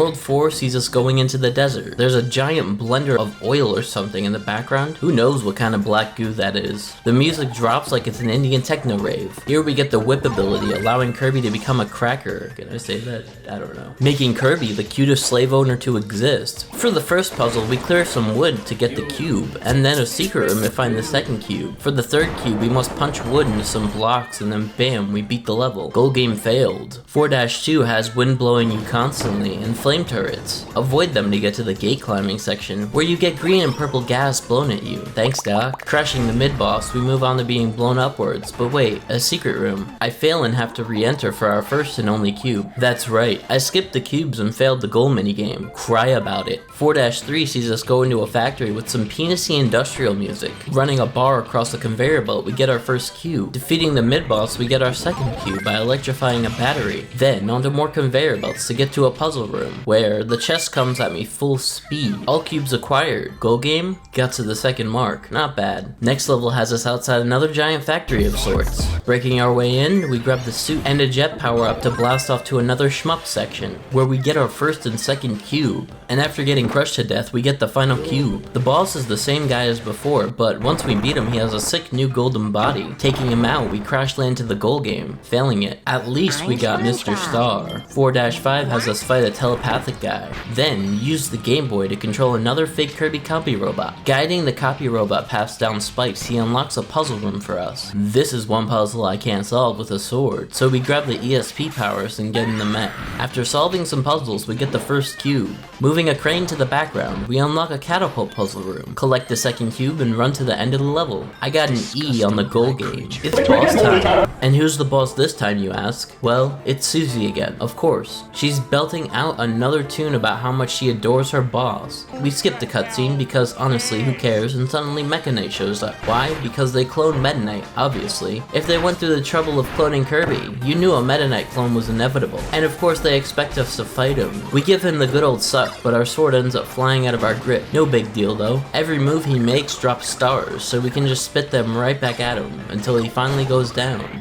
World 4 sees us going into the desert. There's a giant blender of oil or something in the background. Who knows what kind of black goo that is. The music drops like it's an Indian techno rave. Here we get the whip ability, allowing Kirby to become a cracker. Can I say that? I don't know. Making Kirby the cutest slave owner to exist. For the first puzzle, we clear some wood to get the cube, and then a secret room to find the second cube. For the third cube, we must punch wood into some blocks, and then bam, we beat the level. Goal game failed. 4-2 has wind blowing you constantly, and flame turrets. Avoid them to get to the gate climbing section, where you get green and purple gas blown at you. Thanks, Doc. Crashing the mid-boss, we move on to being blown upwards, but wait, a secret room. I fail and have to re-enter for our first and only cube. That's right, I skipped the cubes and failed the goal minigame. Cry about it. 4-3 sees us go into a factory with some penisy industrial music. Running a bar across a conveyor belt, we get our first cube. Defeating the mid-boss, we get our second cube by electrifying a battery. Then, onto more conveyor belts to get to a puzzle room, where the chest comes at me full speed. All cubes acquired. Goal game? Got to the second mark. Not bad. Next level has us outside another giant factory of sorts. Breaking our way in, we grab the suit and a jet power up to blast off to another shmup section, where we get our first and second cube. And after getting crushed to death, we get the final cube. The boss is the same guy as before, but once we beat him, he has a sick new golden body. Taking him out, we crash land to the goal game, failing it. At least we got Mr. Star. 4-5 has us fight a telepathic guy. Then, use the Game Boy to control another fake Kirby copy robot. Guiding the copy robot past down spikes, he unlocks a puzzle room for us. This is one puzzle I can't solve with a sword, so we grab the ESP powers and get in the mech. After solving some puzzles, we get the first cube. Moving a crane to the background, we unlock a catapult puzzle room, collect the second cube, and run to the end of the level. I got an E on the goal game. It's boss time. And who's the boss this time, you ask? Well, it's Susie again, of course. She's belting out another tune about how much she adores her boss. We skip the cutscene because honestly, who cares, and suddenly Meta Knight shows up. Why? Because they cloned Meta Knight, obviously. If they went through the trouble of cloning Kirby, you knew a Meta Knight clone was inevitable. And of course they expect us to fight him. We give him the good old suck, but our sword ends up flying out of our grip. No big deal though. Every move he makes drops stars, so we can just spit them right back at him until he finally goes down.